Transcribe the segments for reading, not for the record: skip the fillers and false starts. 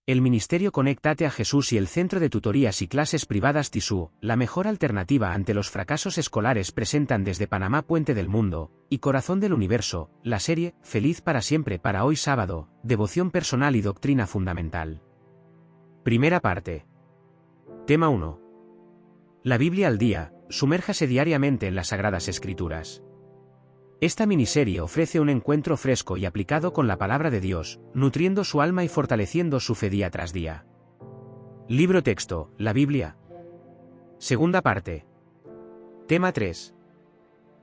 El Ministerio Conéctate a Jesús y el Centro de Tutorías y Clases Privadas TISU, la mejor alternativa ante los fracasos escolares, presentan desde Panamá, Puente del Mundo y Corazón del Universo, la serie Feliz para siempre para hoy sábado, devoción personal y doctrina fundamental. Primera parte. Tema 1. La Biblia al día, sumérjase diariamente en las Sagradas Escrituras. Esta miniserie ofrece un encuentro fresco y aplicado con la palabra de Dios, nutriendo su alma y fortaleciendo su fe día tras día. Libro texto, la Biblia. Segunda parte. Tema 3.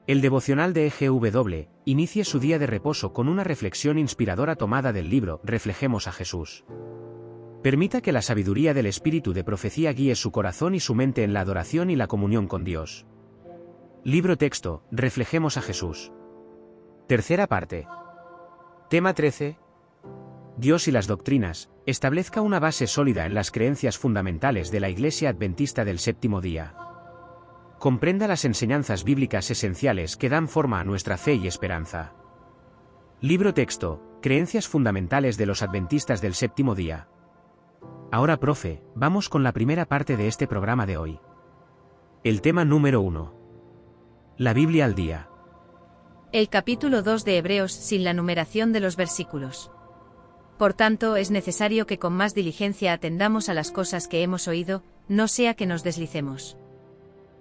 El devocional de EGW, inicie su día de reposo con una reflexión inspiradora tomada del libro Reflejemos a Jesús. Permita que la sabiduría del Espíritu de profecía guíe su corazón y su mente en la adoración y la comunión con Dios. Libro texto, Reflejemos a Jesús. Tercera parte. Tema 13. Dios y las doctrinas, establezca una base sólida en las creencias fundamentales de la Iglesia Adventista del Séptimo Día. Comprenda las enseñanzas bíblicas esenciales que dan forma a nuestra fe y esperanza. Libro texto, Creencias fundamentales de los Adventistas del Séptimo Día. Ahora, profe, vamos con la primera parte de este programa de hoy. El tema número 1. La Biblia al día. El capítulo 2 de Hebreos sin la numeración de los versículos. Por tanto, es necesario que con más diligencia atendamos a las cosas que hemos oído, no sea que nos deslicemos.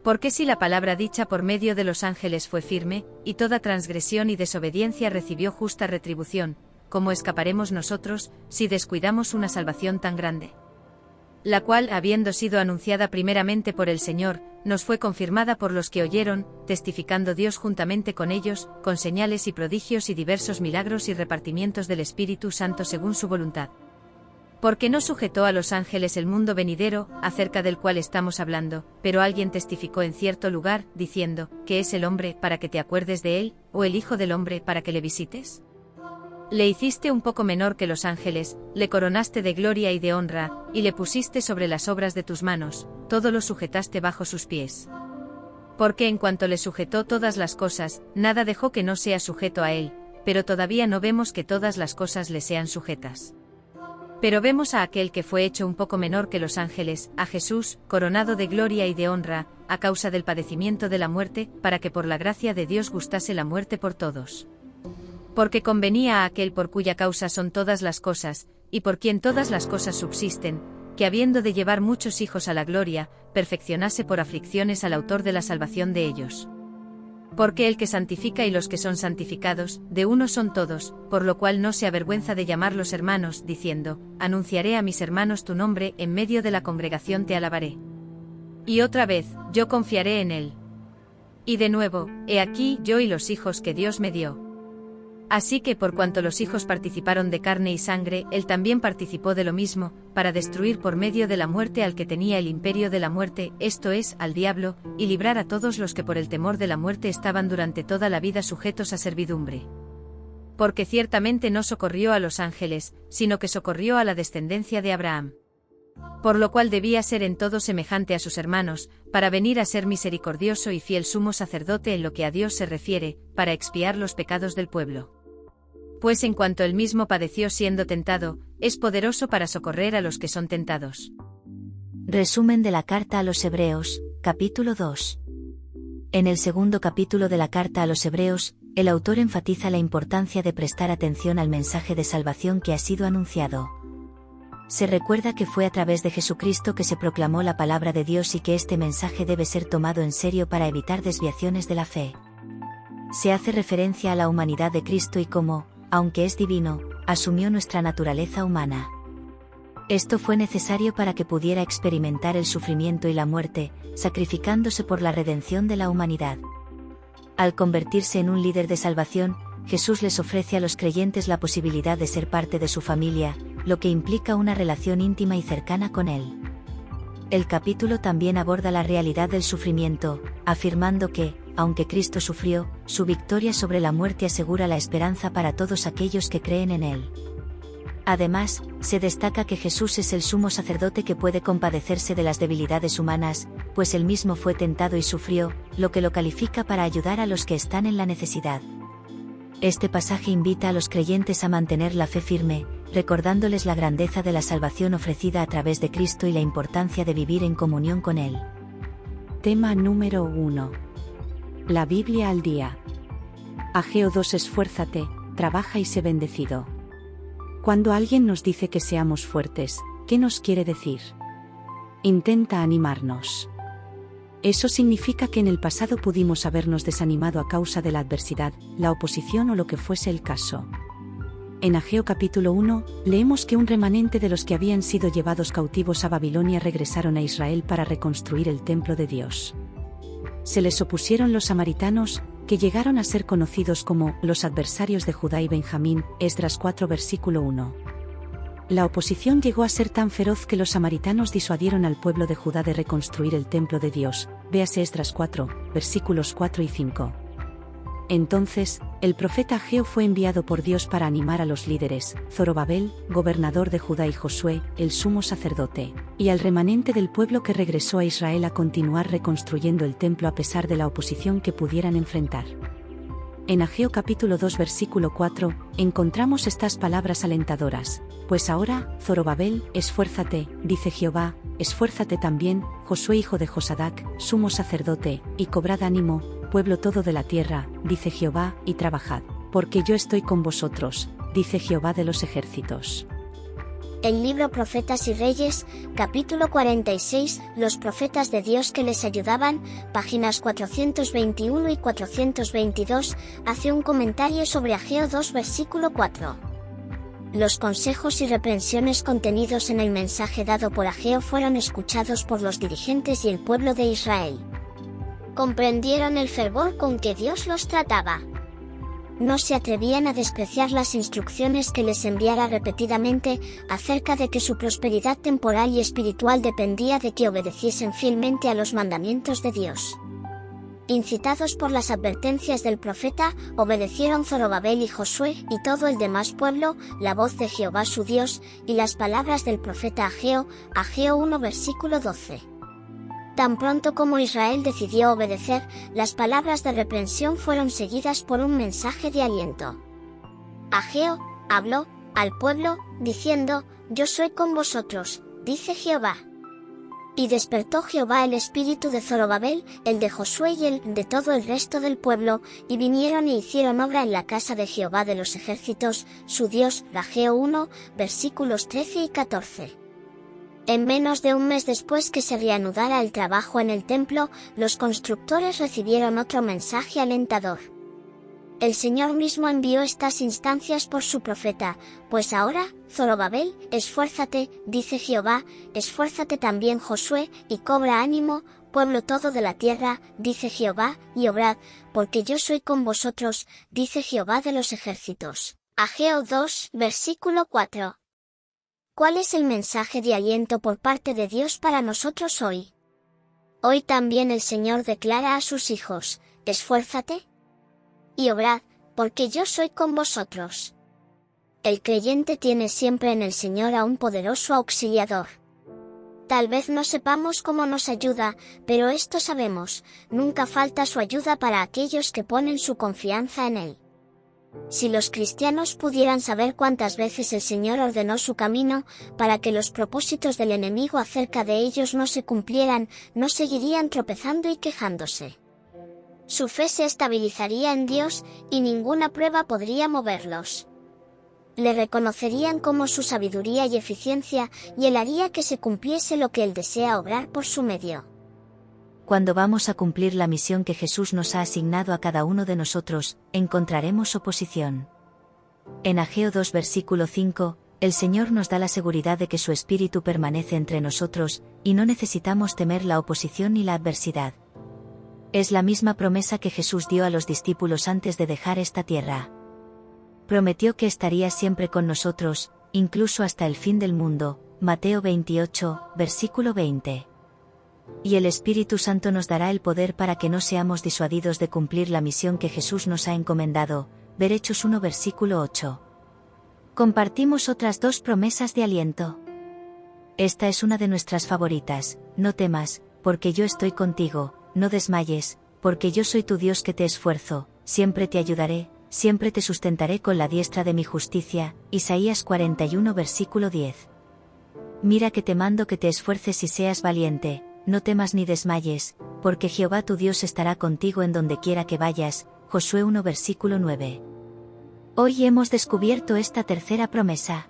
Porque si la palabra dicha por medio de los ángeles fue firme, y toda transgresión y desobediencia recibió justa retribución, ¿cómo escaparemos nosotros, si descuidamos una salvación tan grande? La cual, habiendo sido anunciada primeramente por el Señor, nos fue confirmada por los que oyeron, testificando Dios juntamente con ellos, con señales y prodigios y diversos milagros y repartimientos del Espíritu Santo según su voluntad. Porque no sujetó a los ángeles el mundo venidero, acerca del cual estamos hablando, pero alguien testificó en cierto lugar, diciendo, ¿qué es el hombre para que te acuerdes de él, o el Hijo del hombre para que le visites? Le hiciste un poco menor que los ángeles, le coronaste de gloria y de honra, y le pusiste sobre las obras de tus manos, todo lo sujetaste bajo sus pies. Porque en cuanto le sujetó todas las cosas, nada dejó que no sea sujeto a él, pero todavía no vemos que todas las cosas le sean sujetas. Pero vemos a aquel que fue hecho un poco menor que los ángeles, a Jesús, coronado de gloria y de honra, a causa del padecimiento de la muerte, para que por la gracia de Dios gustase la muerte por todos. Porque convenía a aquel por cuya causa son todas las cosas, y por quien todas las cosas subsisten, que habiendo de llevar muchos hijos a la gloria, perfeccionase por aflicciones al autor de la salvación de ellos. Porque el que santifica y los que son santificados, de uno son todos, por lo cual no se avergüenza de llamarlos hermanos, diciendo, anunciaré a mis hermanos tu nombre, en medio de la congregación te alabaré. Y otra vez, yo confiaré en él. Y de nuevo, he aquí yo y los hijos que Dios me dio. Así que por cuanto los hijos participaron de carne y sangre, él también participó de lo mismo, para destruir por medio de la muerte al que tenía el imperio de la muerte, esto es, al diablo, y librar a todos los que por el temor de la muerte estaban durante toda la vida sujetos a servidumbre. Porque ciertamente no socorrió a los ángeles, sino que socorrió a la descendencia de Abraham. Por lo cual debía ser en todo semejante a sus hermanos, para venir a ser misericordioso y fiel sumo sacerdote en lo que a Dios se refiere, para expiar los pecados del pueblo. Pues en cuanto él mismo padeció siendo tentado, es poderoso para socorrer a los que son tentados. Resumen de la carta a los Hebreos, capítulo 2. En el segundo capítulo de la carta a los Hebreos, el autor enfatiza la importancia de prestar atención al mensaje de salvación que ha sido anunciado. Se recuerda que fue a través de Jesucristo que se proclamó la palabra de Dios y que este mensaje debe ser tomado en serio para evitar desviaciones de la fe. Se hace referencia a la humanidad de Cristo y cómo, aunque es divino, asumió nuestra naturaleza humana. Esto fue necesario para que pudiera experimentar el sufrimiento y la muerte, sacrificándose por la redención de la humanidad. Al convertirse en un líder de salvación, Jesús les ofrece a los creyentes la posibilidad de ser parte de su familia, lo que implica una relación íntima y cercana con Él. El capítulo también aborda la realidad del sufrimiento, afirmando que, aunque Cristo sufrió, su victoria sobre la muerte asegura la esperanza para todos aquellos que creen en Él. Además, se destaca que Jesús es el sumo sacerdote que puede compadecerse de las debilidades humanas, pues él mismo fue tentado y sufrió, lo que lo califica para ayudar a los que están en la necesidad. Este pasaje invita a los creyentes a mantener la fe firme, recordándoles la grandeza de la salvación ofrecida a través de Cristo y la importancia de vivir en comunión con Él. Tema número 1. La Biblia al día. Ageo 2. Esfuérzate, trabaja y sé bendecido. Cuando alguien nos dice que seamos fuertes, ¿qué nos quiere decir? Intenta animarnos. Eso significa que en el pasado pudimos habernos desanimado a causa de la adversidad, la oposición o lo que fuese el caso. En Ageo capítulo 1, leemos que un remanente de los que habían sido llevados cautivos a Babilonia regresaron a Israel para reconstruir el templo de Dios. Se les opusieron los samaritanos, que llegaron a ser conocidos como los adversarios de Judá y Benjamín, Esdras 4 versículo 1. La oposición llegó a ser tan feroz que los samaritanos disuadieron al pueblo de Judá de reconstruir el templo de Dios, véase Esdras 4, versículos 4 y 5. Entonces, el profeta Ageo fue enviado por Dios para animar a los líderes, Zorobabel, gobernador de Judá, y Josué, el sumo sacerdote, y al remanente del pueblo que regresó a Israel a continuar reconstruyendo el templo a pesar de la oposición que pudieran enfrentar. En Ageo capítulo 2 versículo 4, encontramos estas palabras alentadoras: pues ahora, Zorobabel, esfuérzate, dice Jehová, esfuérzate también, Josué hijo de Josadac, sumo sacerdote, y cobrad ánimo, pueblo todo de la tierra, dice Jehová, y trabajad, porque yo estoy con vosotros, dice Jehová de los ejércitos. El libro Profetas y Reyes, capítulo 46, los profetas de Dios que les ayudaban, páginas 421 y 422, hace un comentario sobre Ageo 2 versículo 4. Los consejos y reprensiones contenidos en el mensaje dado por Ageo fueron escuchados por los dirigentes y el pueblo de Israel. Comprendieron el fervor con que Dios los trataba. No se atrevían a despreciar las instrucciones que les enviara repetidamente, acerca de que su prosperidad temporal y espiritual dependía de que obedeciesen fielmente a los mandamientos de Dios. Incitados por las advertencias del profeta, obedecieron Zorobabel y Josué y todo el demás pueblo, la voz de Jehová su Dios, y las palabras del profeta Ageo, Ageo 1 versículo 12. Tan pronto como Israel decidió obedecer, las palabras de reprensión fueron seguidas por un mensaje de aliento. Ageo habló al pueblo, diciendo: yo soy con vosotros, dice Jehová. Y despertó Jehová el espíritu de Zorobabel, el de Josué y el de todo el resto del pueblo, y vinieron e hicieron obra en la casa de Jehová de los ejércitos, su Dios. Ageo 1, versículos 13 y 14. En menos de un mes después que se reanudara el trabajo en el templo, los constructores recibieron otro mensaje alentador. El Señor mismo envió estas instancias por su profeta: pues ahora, Zorobabel, esfuérzate, dice Jehová, esfuérzate también Josué, y cobra ánimo, pueblo todo de la tierra, dice Jehová, y obrad, porque yo soy con vosotros, dice Jehová de los ejércitos. Ageo 2, versículo 4. ¿Cuál es el mensaje de aliento por parte de Dios para nosotros hoy? Hoy también el Señor declara a sus hijos: esfuérzate y obrad, porque yo soy con vosotros. El creyente tiene siempre en el Señor a un poderoso auxiliador. Tal vez no sepamos cómo nos ayuda, pero esto sabemos: nunca falta su ayuda para aquellos que ponen su confianza en Él. Si los cristianos pudieran saber cuántas veces el Señor ordenó su camino, para que los propósitos del enemigo acerca de ellos no se cumplieran, no seguirían tropezando y quejándose. Su fe se estabilizaría en Dios, y ninguna prueba podría moverlos. Le reconocerían como su sabiduría y eficiencia, y Él haría que se cumpliese lo que Él desea obrar por su medio. Cuando vamos a cumplir la misión que Jesús nos ha asignado a cada uno de nosotros, encontraremos oposición. En Ageo 2 versículo 5, el Señor nos da la seguridad de que su Espíritu permanece entre nosotros, y no necesitamos temer la oposición ni la adversidad. Es la misma promesa que Jesús dio a los discípulos antes de dejar esta tierra. Prometió que estaría siempre con nosotros, incluso hasta el fin del mundo, Mateo 28, versículo 20. Y el Espíritu Santo nos dará el poder para que no seamos disuadidos de cumplir la misión que Jesús nos ha encomendado, ver Hechos 1 versículo 8. Compartimos otras dos promesas de aliento. Esta es una de nuestras favoritas: no temas, porque yo estoy contigo, no desmayes, porque yo soy tu Dios que te esfuerzo, siempre te ayudaré, siempre te sustentaré con la diestra de mi justicia. Isaías 41 versículo 10. Mira que te mando que te esfuerces y seas valiente, no temas ni desmayes, porque Jehová tu Dios estará contigo en donde quiera que vayas. Josué 1 versículo 9. Hoy hemos descubierto esta tercera promesa.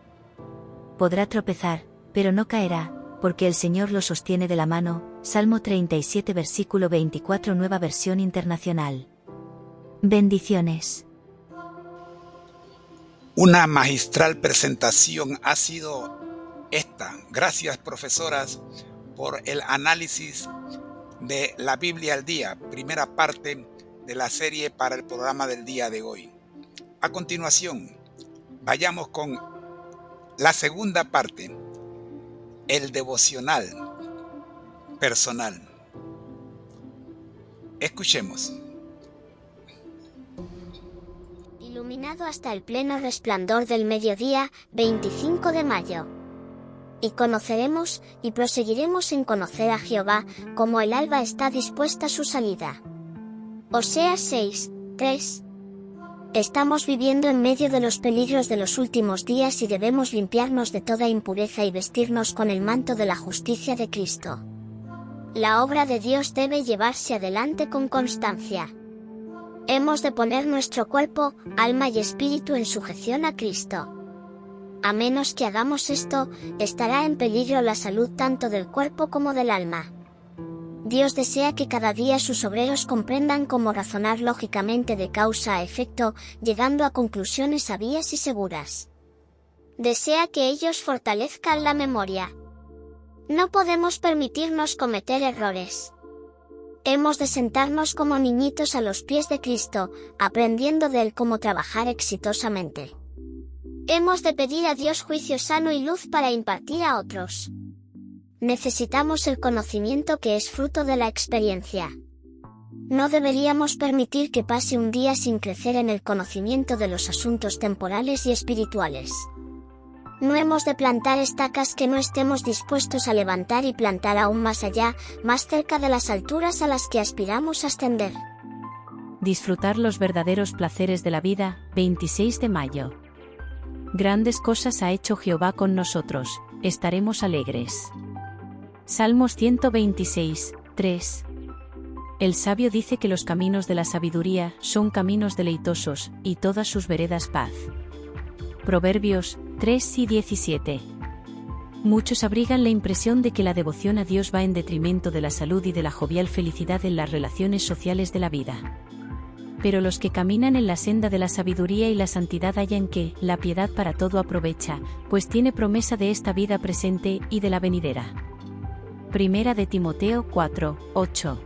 Podrá tropezar, pero no caerá, porque el Señor lo sostiene de la mano. Salmo 37 versículo 24 Nueva Versión Internacional. Bendiciones. Una magistral presentación ha sido esta. Gracias, profesoras, por el análisis de la Biblia al día, primera parte de la serie para el programa del día de hoy. A continuación, vayamos con la segunda parte, el devocional personal. Escuchemos. Iluminado hasta el pleno resplandor del mediodía, 25 de mayo. Y conoceremos, y proseguiremos en conocer a Jehová, como el alba está dispuesta a su salida. Oseas 6, 3. Estamos viviendo en medio de los peligros de los últimos días y debemos limpiarnos de toda impureza y vestirnos con el manto de la justicia de Cristo. La obra de Dios debe llevarse adelante con constancia. Hemos de poner nuestro cuerpo, alma y espíritu en sujeción a Cristo. A menos que hagamos esto, estará en peligro la salud tanto del cuerpo como del alma. Dios desea que cada día sus obreros comprendan cómo razonar lógicamente de causa a efecto, llegando a conclusiones sabias y seguras. Desea que ellos fortalezcan la memoria. No podemos permitirnos cometer errores. Hemos de sentarnos como niñitos a los pies de Cristo, aprendiendo de Él cómo trabajar exitosamente. Hemos de pedir a Dios juicio sano y luz para impartir a otros. Necesitamos el conocimiento que es fruto de la experiencia. No deberíamos permitir que pase un día sin crecer en el conocimiento de los asuntos temporales y espirituales. No hemos de plantar estacas que no estemos dispuestos a levantar y plantar aún más allá, más cerca de las alturas a las que aspiramos a ascender. Disfrutar los verdaderos placeres de la vida, 26 de mayo. Grandes cosas ha hecho Jehová con nosotros, estaremos alegres. Salmos 126, 3. El sabio dice que los caminos de la sabiduría son caminos deleitosos, y todas sus veredas paz. Proverbios 3 y 17. Muchos abrigan la impresión de que la devoción a Dios va en detrimento de la salud y de la jovial felicidad en las relaciones sociales de la vida. Pero los que caminan en la senda de la sabiduría y la santidad hallan que la piedad para todo aprovecha, pues tiene promesa de esta vida presente y de la venidera. Primera de Timoteo 4, 8.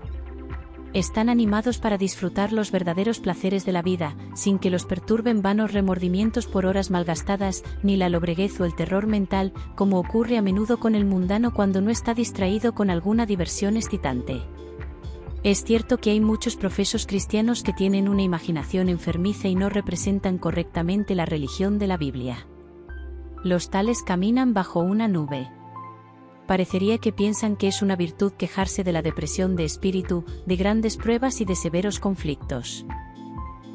Están animados para disfrutar los verdaderos placeres de la vida, sin que los perturben vanos remordimientos por horas malgastadas, ni la lobreguez o el terror mental, como ocurre a menudo con el mundano cuando no está distraído con alguna diversión excitante. Es cierto que hay muchos profesos cristianos que tienen una imaginación enfermiza y no representan correctamente la religión de la Biblia. Los tales caminan bajo una nube. Parecería que piensan que es una virtud quejarse de la depresión de espíritu, de grandes pruebas y de severos conflictos.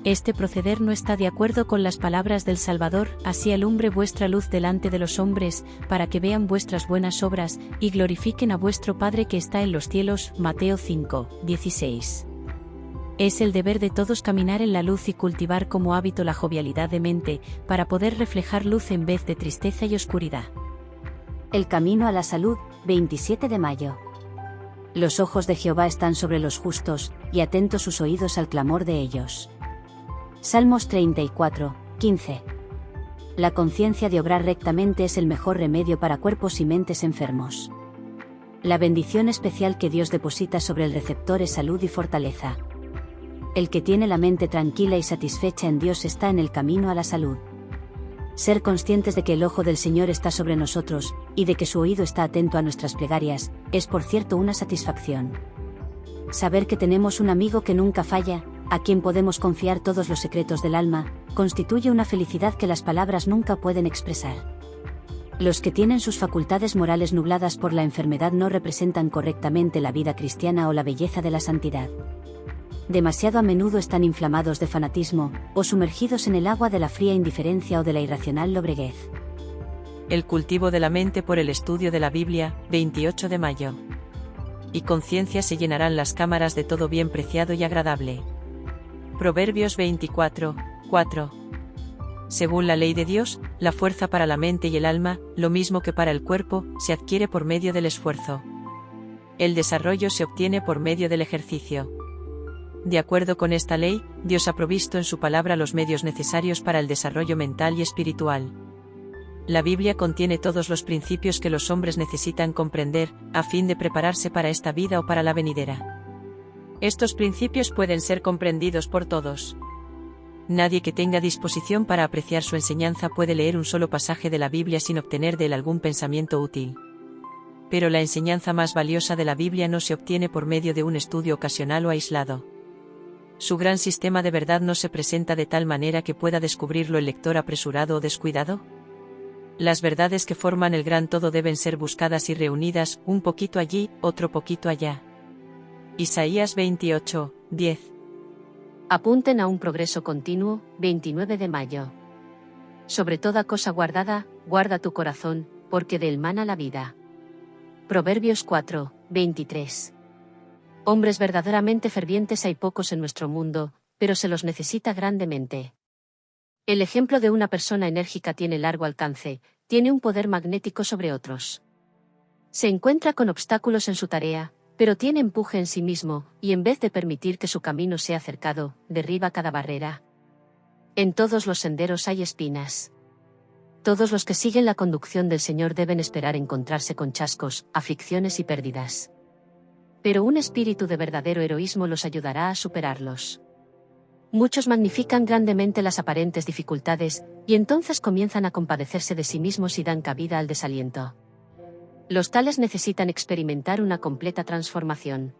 Este proceder no está de acuerdo con las palabras del Salvador: así alumbre vuestra luz delante de los hombres, para que vean vuestras buenas obras, y glorifiquen a vuestro Padre que está en los cielos. Mateo 5, 16. Es el deber de todos caminar en la luz y cultivar como hábito la jovialidad de mente, para poder reflejar luz en vez de tristeza y oscuridad. El camino a la salud, 27 de mayo. Los ojos de Jehová están sobre los justos, y atentos sus oídos al clamor de ellos. Salmos 34, 15. La conciencia de obrar rectamente es el mejor remedio para cuerpos y mentes enfermos. La bendición especial que Dios deposita sobre el receptor es salud y fortaleza. El que tiene la mente tranquila y satisfecha en Dios está en el camino a la salud. Ser conscientes de que el ojo del Señor está sobre nosotros, y de que su oído está atento a nuestras plegarias, es por cierto una satisfacción. Saber que tenemos un amigo que nunca falla, a quien podemos confiar todos los secretos del alma, constituye una felicidad que las palabras nunca pueden expresar. Los que tienen sus facultades morales nubladas por la enfermedad no representan correctamente la vida cristiana o la belleza de la santidad. demasiado a menudo están inflamados de fanatismo, o sumergidos en el agua de la fría indiferencia o de la irracional lobreguez. El cultivo de la mente por el estudio de la Biblia, 28 de mayo. Y conciencia se llenarán las cámaras de todo bien preciado y agradable. Proverbios 24, 4. Según la ley de Dios, la fuerza para la mente y el alma, lo mismo que para el cuerpo, se adquiere por medio del esfuerzo. El desarrollo se obtiene por medio del ejercicio. De acuerdo con esta ley, Dios ha provisto en su palabra los medios necesarios para el desarrollo mental y espiritual. La Biblia contiene todos los principios que los hombres necesitan comprender, a fin de prepararse para esta vida o para la venidera. Estos principios pueden ser comprendidos por todos. Nadie que tenga disposición para apreciar su enseñanza puede leer un solo pasaje de la Biblia sin obtener de él algún pensamiento útil. Pero la enseñanza más valiosa de la Biblia no se obtiene por medio de un estudio ocasional o aislado. Su gran sistema de verdad no se presenta de tal manera que pueda descubrirlo el lector apresurado o descuidado. Las verdades que forman el gran todo deben ser buscadas y reunidas, un poquito allí, otro poquito allá. Isaías 28, 10. Apunten a un progreso continuo, 29 de mayo. Sobre toda cosa guardada, guarda tu corazón, porque de él mana la vida. Proverbios 4, 23. Hombres verdaderamente fervientes hay pocos en nuestro mundo, pero se los necesita grandemente. El ejemplo de una persona enérgica tiene largo alcance, tiene un poder magnético sobre otros. Se encuentra con obstáculos en su tarea, pero tiene empuje en sí mismo, y en vez de permitir que su camino sea cercado, derriba cada barrera. En todos los senderos hay espinas. Todos los que siguen la conducción del Señor deben esperar encontrarse con chascos, aflicciones y pérdidas. Pero un espíritu de verdadero heroísmo los ayudará a superarlos. Muchos magnifican grandemente las aparentes dificultades, y entonces comienzan a compadecerse de sí mismos y dan cabida al desaliento. Los tales necesitan experimentar una completa transformación.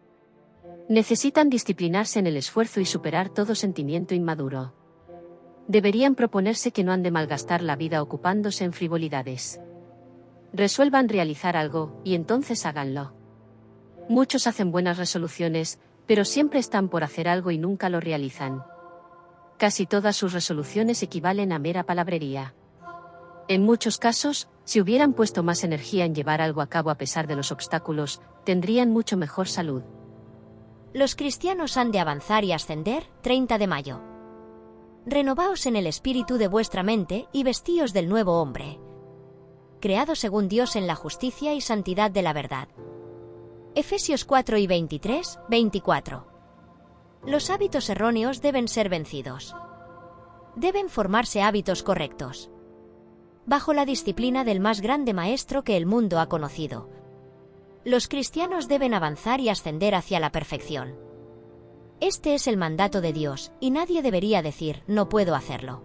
Necesitan disciplinarse en el esfuerzo y superar todo sentimiento inmaduro. Deberían proponerse que no han de malgastar la vida ocupándose en frivolidades. Resuelvan realizar algo, y entonces háganlo. Muchos hacen buenas resoluciones, pero siempre están por hacer algo y nunca lo realizan. Casi todas sus resoluciones equivalen a mera palabrería. En muchos casos, si hubieran puesto más energía en llevar algo a cabo a pesar de los obstáculos, tendrían mucho mejor salud. Los cristianos han de avanzar y ascender, 30 de mayo. Renovaos en el espíritu de vuestra mente y vestíos del nuevo hombre, creado según Dios en la justicia y santidad de la verdad. Efesios 4 y 23, 24. Los hábitos erróneos deben ser vencidos. Deben formarse hábitos correctos, bajo la disciplina del más grande maestro que el mundo ha conocido. Los cristianos deben avanzar y ascender hacia la perfección. Este es el mandato de Dios, y nadie debería decir, no puedo hacerlo.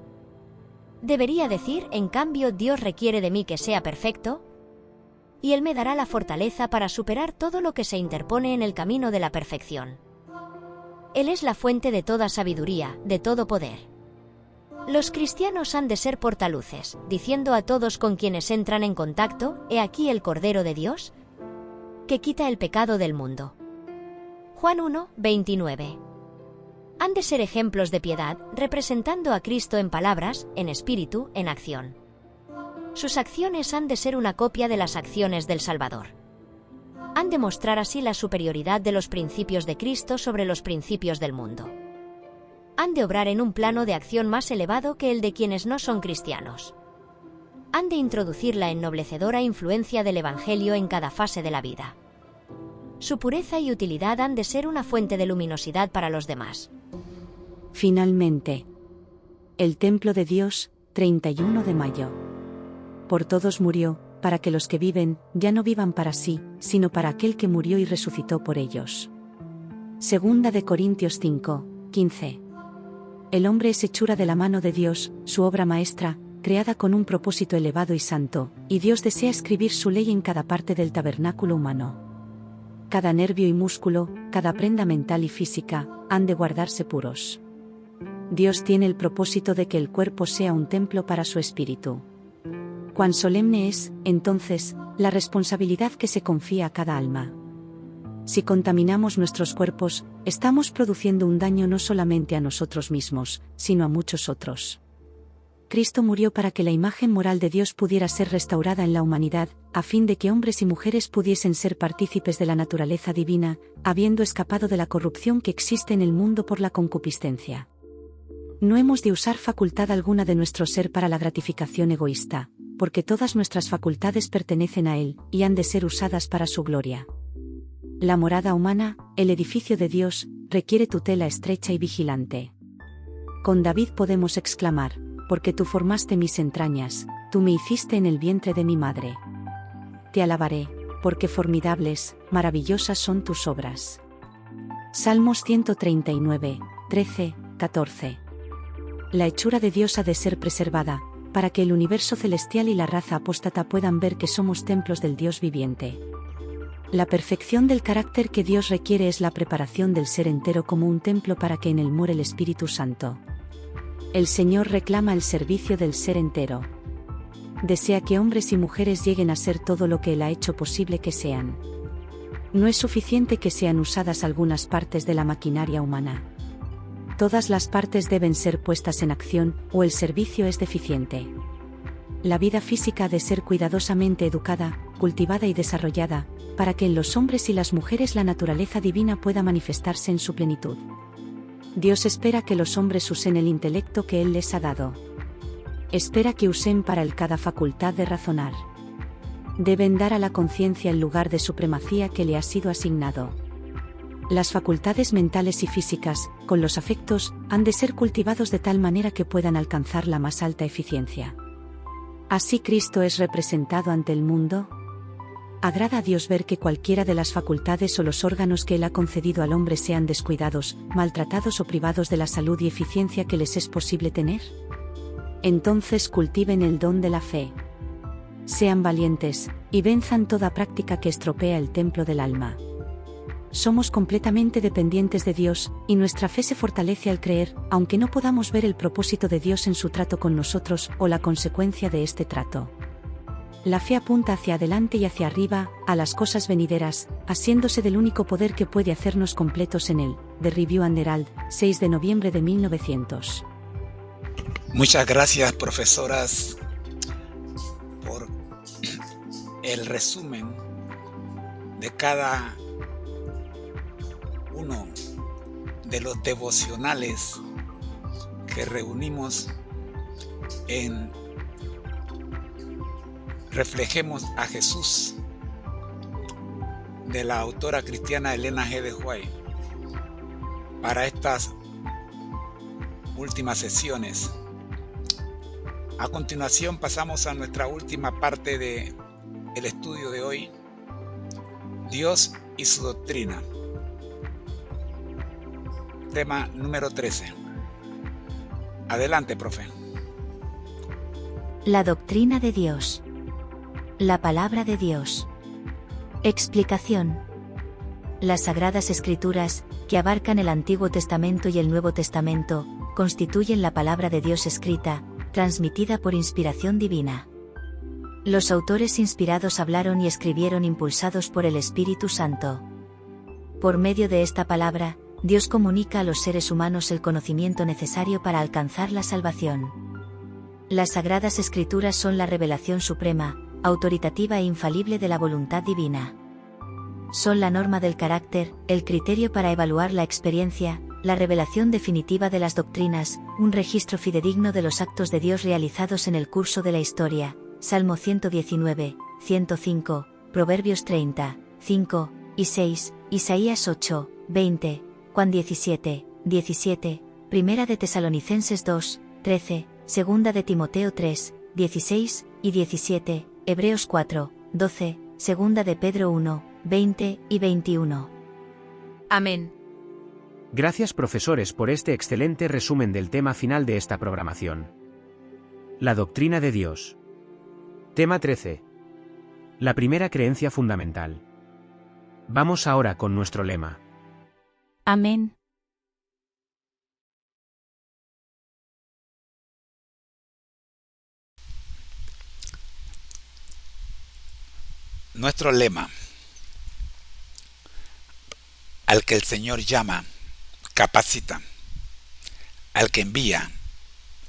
Debería decir, en cambio, Dios requiere de mí que sea perfecto, y Él me dará la fortaleza para superar todo lo que se interpone en el camino de la perfección. Él es la fuente de toda sabiduría, de todo poder. Los cristianos han de ser portaluces, diciendo a todos con quienes entran en contacto, he aquí el Cordero de Dios, que quita el pecado del mundo. Juan 1, 29. Han de ser ejemplos de piedad, representando a Cristo en palabras, en espíritu, en acción. Sus acciones han de ser una copia de las acciones del Salvador. Han de mostrar así la superioridad de los principios de Cristo sobre los principios del mundo. Han de obrar en un plano de acción más elevado que el de quienes no son cristianos. Han de introducir la ennoblecedora influencia del Evangelio en cada fase de la vida. Su pureza y utilidad han de ser una fuente de luminosidad para los demás. Finalmente, el templo de Dios, 31 de mayo. Por todos murió, para que los que viven, ya no vivan para sí, sino para aquel que murió y resucitó por ellos. Segunda de Corintios 5, 15. El hombre es hechura de la mano de Dios, su obra maestra, creada con un propósito elevado y santo, y Dios desea escribir su ley en cada parte del tabernáculo humano. Cada nervio y músculo, cada prenda mental y física, han de guardarse puros. Dios tiene el propósito de que el cuerpo sea un templo para su espíritu. Cuán solemne es, entonces, la responsabilidad que se confía a cada alma. si contaminamos nuestros cuerpos, estamos produciendo un daño no solamente a nosotros mismos, sino a muchos otros. Cristo murió para que la imagen moral de Dios pudiera ser restaurada en la humanidad, a fin de que hombres y mujeres pudiesen ser partícipes de la naturaleza divina, habiendo escapado de la corrupción que existe en el mundo por la concupiscencia. No hemos de usar facultad alguna de nuestro ser para la gratificación egoísta, porque todas nuestras facultades pertenecen a Él, y han de ser usadas para su gloria. La morada humana, el edificio de Dios, requiere tutela estrecha y vigilante. Con David podemos exclamar: porque tú formaste mis entrañas, tú me hiciste en el vientre de mi madre. Te alabaré, porque formidables, maravillosas son tus obras. Salmos 139, 13, 14. La hechura de Dios ha de ser preservada, para que el universo celestial y la raza apóstata puedan ver que somos templos del Dios viviente. La perfección del carácter que Dios requiere es la preparación del ser entero como un templo para que en él more el Espíritu Santo. El Señor reclama el servicio del ser entero. Desea que hombres y mujeres lleguen a ser todo lo que Él ha hecho posible que sean. No es suficiente que sean usadas algunas partes de la maquinaria humana. Todas las partes deben ser puestas en acción, o el servicio es deficiente. La vida física ha de ser cuidadosamente educada, cultivada y desarrollada, para que en los hombres y las mujeres la naturaleza divina pueda manifestarse en su plenitud. Dios espera que los hombres usen el intelecto que Él les ha dado. Espera que usen para él cada facultad de razonar. Deben dar a la conciencia el lugar de supremacía que le ha sido asignado. Las facultades mentales y físicas, con los afectos, han de ser cultivados de tal manera que puedan alcanzar la más alta eficiencia. Así Cristo es representado ante el mundo. Agrada a Dios ver que cualquiera de las facultades o los órganos que Él ha concedido al hombre sean descuidados, maltratados o privados de la salud y eficiencia que les es posible tener. Entonces cultiven el don de la fe. Sean valientes, y venzan toda práctica que estropea el templo del alma. Somos completamente dependientes de Dios, y nuestra fe se fortalece al creer, aunque no podamos ver el propósito de Dios en su trato con nosotros o la consecuencia de este trato. La fe apunta hacia adelante y hacia arriba, a las cosas venideras, asiéndose del único poder que puede hacernos completos en él. The Review and Herald, 6 de noviembre de 1900. Muchas gracias, profesoras, por el resumen de cada uno de los devocionales que reunimos en Reflejemos a Jesús, de la autora cristiana Elena G. de White, para estas últimas sesiones. A continuación pasamos a nuestra última parte del estudio de hoy: Dios y su doctrina. Tema número 13. Adelante, profe. La doctrina de Dios. La palabra de Dios. Explicación. Las Sagradas Escrituras, que abarcan el Antiguo Testamento y el Nuevo Testamento, constituyen la palabra de Dios escrita, transmitida por inspiración divina. Los autores inspirados hablaron y escribieron impulsados por el Espíritu Santo. Por medio de esta palabra, Dios comunica a los seres humanos el conocimiento necesario para alcanzar la salvación. Las Sagradas Escrituras son la revelación suprema, autoritativa e infalible de la voluntad divina. Son la norma del carácter, el criterio para evaluar la experiencia, la revelación definitiva de las doctrinas, un registro fidedigno de los actos de Dios realizados en el curso de la historia. Salmo 119, 105, Proverbios 30, 5 y 6, Isaías 8, 20, Juan 17, 17, Primera de Tesalonicenses 2, 13, Segunda de Timoteo 3, 16 y 17, Hebreos 4, 12, Segunda de Pedro 1, 20 y 21. Amén. Gracias, profesores, por este excelente resumen del tema final de esta programación. La doctrina de Dios. Tema 13. La primera creencia fundamental. Vamos ahora con nuestro lema. Amén. Nuestro lema. Al que el Señor llama, capacita. Al que envía,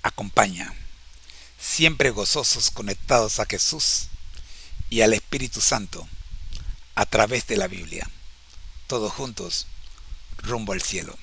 acompaña. Siempre gozosos conectados a Jesús y al Espíritu Santo a través de la Biblia. Todos juntos, rumbo al cielo.